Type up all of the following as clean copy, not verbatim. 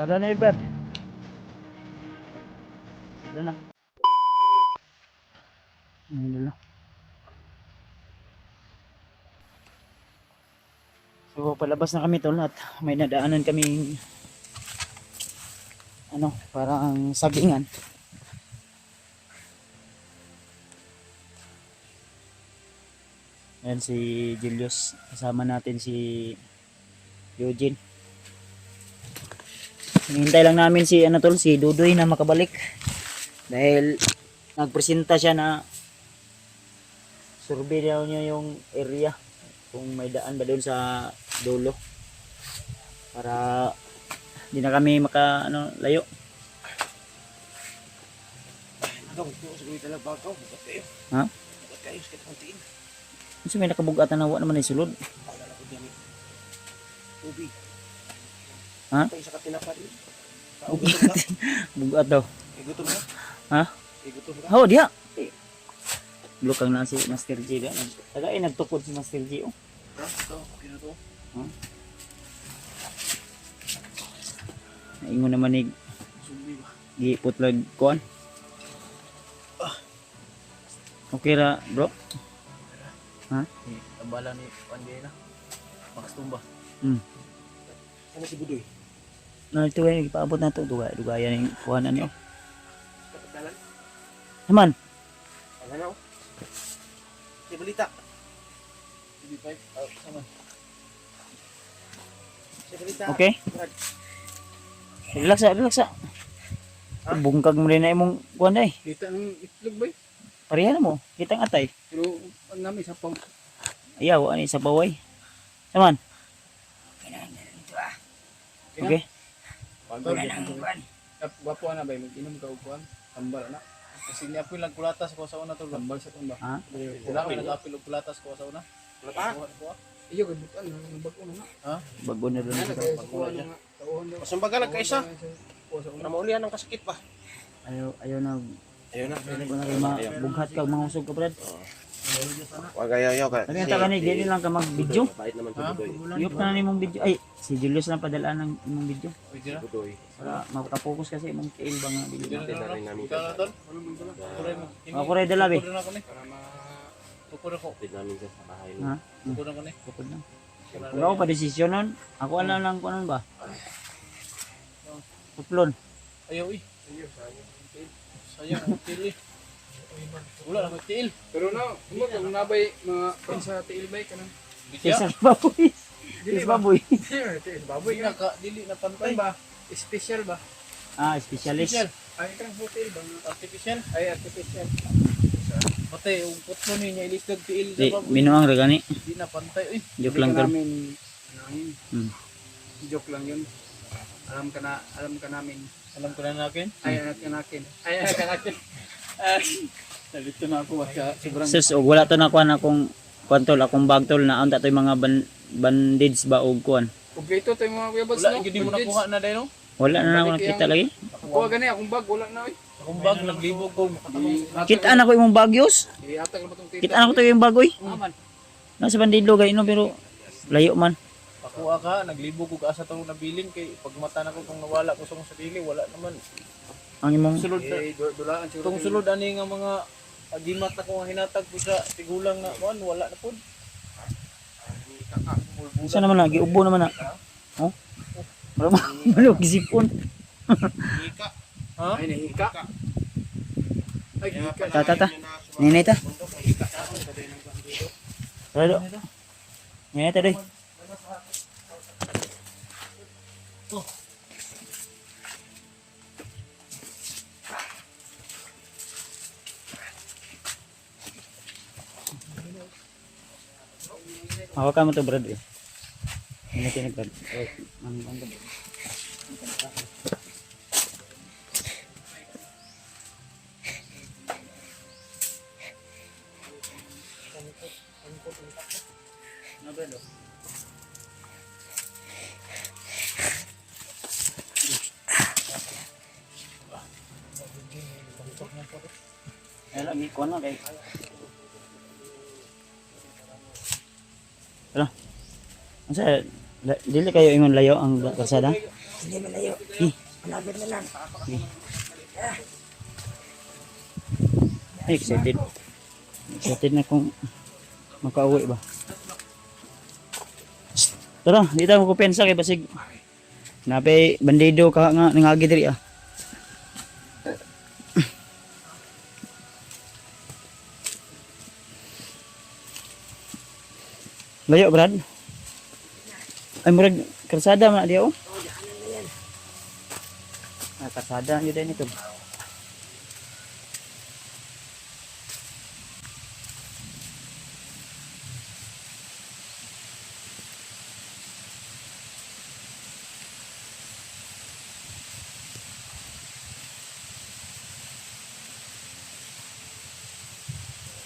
Tara na Ibert. Tara na. Ayun na. So palabas na kami tol at may nadaanan kami parang sagingan. Ayan si Julius, kasama natin si Eugene. Hinihintay lang namin si si Dudoy na makabalik dahil nagpresenta siya na survey daw niya yung area kung may daan ba doon sa dulo para hindi na kami layo. Ha? Kasi may nakabugatan na naman ay sulod. Ha? Bugat daw. Ha? Oh, dia. Lukang na si Master G. Tagay nagtukod si Master G. Oh. Ha? Ingon naman ni giputlag kuan. Okay ra, bro? Ha? Abala ni Pandena. Max Tumba. Ano si Budoy? Na ito ay ipaabot na to dugayan ng kuhanan niyo. Naman. Ano? Si Balita. TV5. Saman. Si Balita. Okay. Relax. Bungkag mo rin na imong kuhan ay. Kita ng itlog ba? Pareha na mo. Kitang atay. Pero ang namin sa pang. Ayaw, ani sa baway. Naman. Okay. Wapo na ba? Mag-inom ka upuan. Tambal na. Kasi niya po lang kulatas ko sa una to. Tambal sa tumba. Ha? Sila ko nag-apil og kulatas ko sa una. Kulata? Iyo kay bukan bago na. Ha? Bago na rin. Masumbaga lang kaisa. Namaulihan ng kasakit pa. Ayaw na. Bughat ka, mga usog ka, Brad. Wag ayaw ka. Sabi nga ni, di lang ka mag-video. Bait naman si Budoy. Iyop na nimong video. Ay, si Julius lang padala ng imong video. Budoy. Para makapokus kasi imong kail ba nga video. Natin na rin namin Ikaw na tol? Ako rin dala, be. Tukod na ako ni. Tukod ako. Bait namin siya sa bahay. Ha? Tukod ako ni. Tukod na. Kung ako pa desisyon nun, ako alam lang kung ano ba. Tuplon. Ayaw eh. Sayang ang tiil eh. Wala na magtiil. Pero na, kung nabay mga sa tiil bay ka nang. Isa baboy. Isa baboy. Baboy Dili na ka, dili na pantay. ba? Special ba? Ah, specialist. Special. Ay kang hotel ba? Artificial. Ay artificial. Pati, yung putlo niya ilistag tiil Di, sa baboy. minuang regani. Di na pantay eh. Joke lang tol. Joke lang yun. Alam ka namin. Alam ko na nakin. Ay anak ka nakin. Ay anak ka nakin. Nalito na ako sa sobrang. Sus, og wala to na kuan akong kuan tol, akong bag tol na unta to yung mga bandage ba og kuan. Ug ito tayo mga webs Wala, hindi mo nakuha na dahil no? Wala na ako nakita lagi. Kuha gani akong bag wala na oy. Akong bag, naglibog ko. Kita na ko imong bagyos. Iatag na tong tiil. Kita na ko to yung bagoy. Aman. Nasa bandido gay no pero layo man. Pakuha ka, naglibog ko asa tong nabiling kay pag mata na ko kung nawala ko sa akong sarili, wala naman. Ang imong Sulod na. Dulaan siguro. Itong sulod ani nga mga agimat ako nga hinatag ko sa tigulang na kuan, wala na pud. isa naman na giubo naman na. Oh. Malo gisipon. Ha? Ay nahika. Ay hika. Ta. Ninay ta. Rado. Ninay ta doy. Hawakan mo to Brad eh. Ingat ini Brad. Oh, lagi kuan na kay. Ano? Asa dili kayo ingon layo ang kalsada? Hindi malayo. Eh, Malapit na lang. ay, excited. Excited na kung makauwi ba. Shh, tara, di tayo magkupensa kay basig. Napay bandido ka nga nangagi diri ah. Layo, Brad. Ay, murag karsada man dia oh. Ah, karsada yun din ito.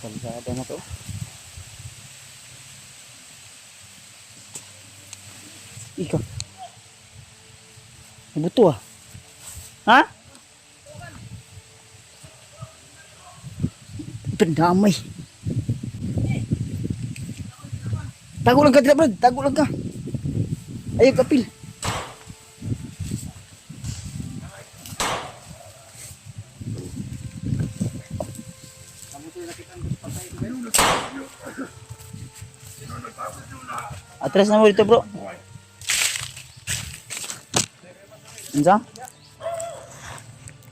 Karsada na to. Ikaw. Nabuto ah. Ha? Pendamay. Tago lang ka dila, Brad. Tago lang ka. Ayaw kapil. Atras na mo dito, bro. Ansa?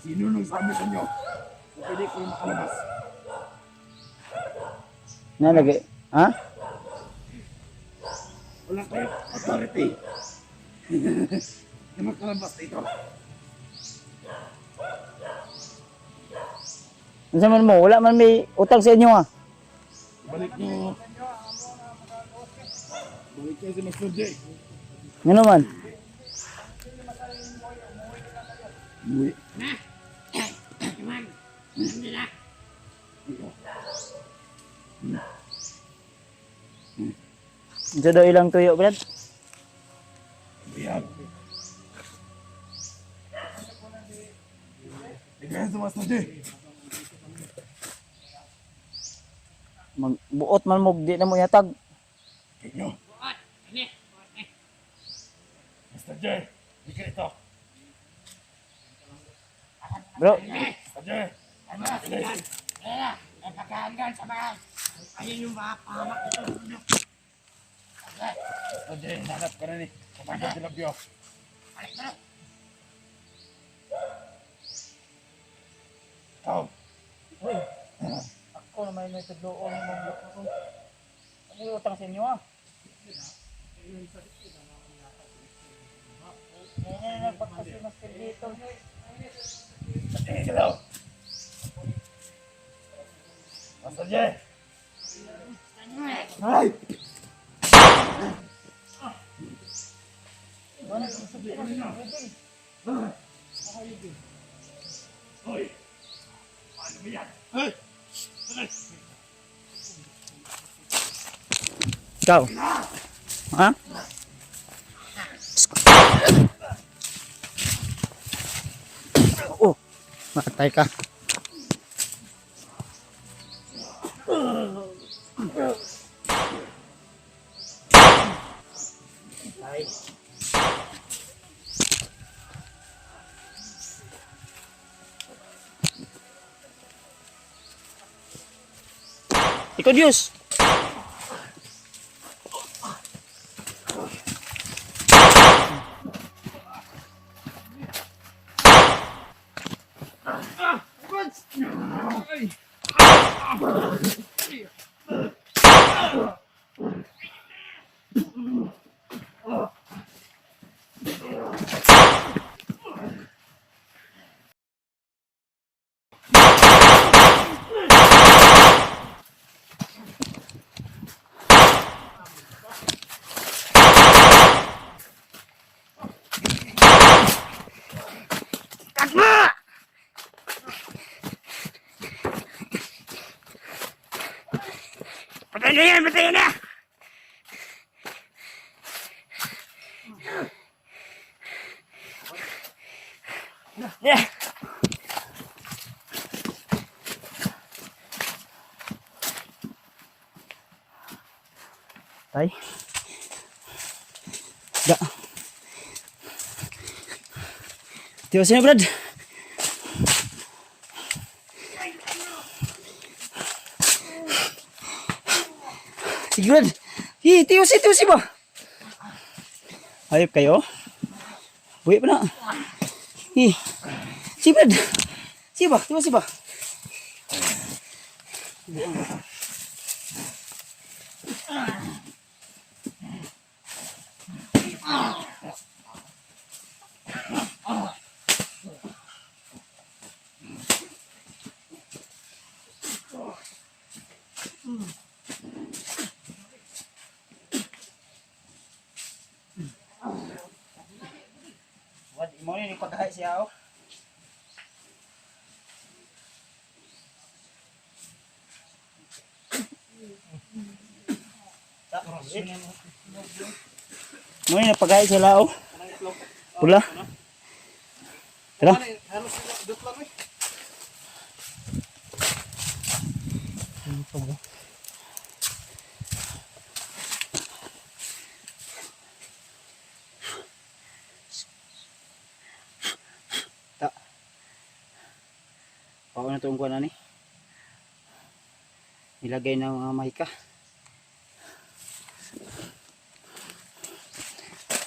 Sino nung sabi sa inyo? Pwede ko makalabas. Nalagay. Ha? Wala kayong authority. Na makalabas dito. Ansa man mo? Wala man may utang sa inyo ah. Balik nyo. Balik kayo si Master J. Ano man? Uwi. Ansa daw ilang tuyo, Brad? Biyag. Ikaw si Master J. Magbuot man mo, di na mo yatag. Inyo. Master J. Ika ito. Bro, Master J. Napakahangan sa mga. Ayun yung mga pahamak ito. Master J. Nanap ka na ni. Kapagod sila biyo. Ikaw. ako naman may tudloon ng mga ako. Ano yung utang sa inyo ah? Ngayon na nagpagpasimaster dito. Tingin ka daw. Master J. Ay! Hoy! Ano ba yan? Hey! Ikaw? Ha? Oh, matay ka. Ikaw Diyos. Patay na yan! Patay na! Yeah. Tay. Da. Tiwas na, Brad. Sige, Brad. Tiwas ba? Hayop kayo. Buhay pa na. Si Brad. Tiwas ba? Wad mo ni pagkahay siya oh. Mo ni pagkahay sila oh. Pula. Tara. Halos dot lang eh. Pao na itong kuha na ni. Nilagay ng mga mahika.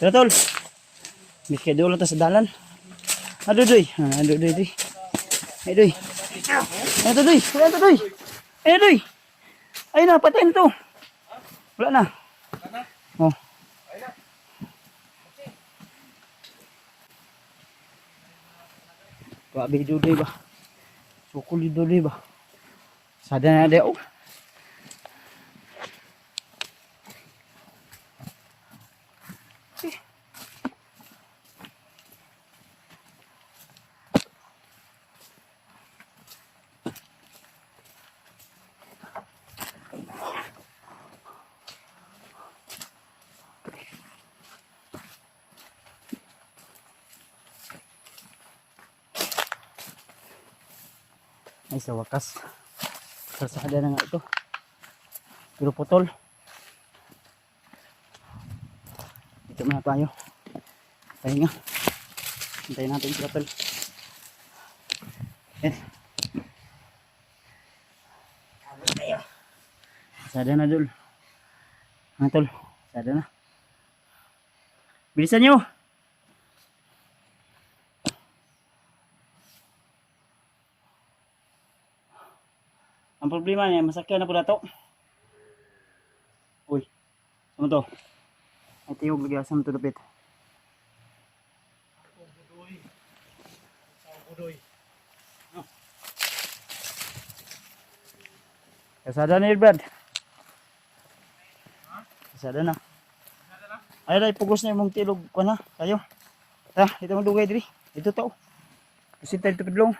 Tara tol. Mikay doon lang ta sa dalan. Adudoy. Adudoy. Adudoy. Adudoy. Adudoy. Adudoy. Ay na, patayin to. Wala na. Oh. Grabe dudoy ba? Sukul dudoy ba? Sada na deo. Ay sa wakas kalsada na nga ito pero putol ito muna tayo pahinga hintayin natin si Tol kalsada na dul Tol kalsada na bilisan nyo. Ang problema niya, masakyan na po na to. Uy, sama to. Ay tiyog lagi asam to dapit. Kasada na yun, Brad. Kasada na. Ay, ay, pugos na yung mong tilog ko na. Kayo. Ta, ito mong dugay diri. Ito to. Kasi tayo ito pedlong.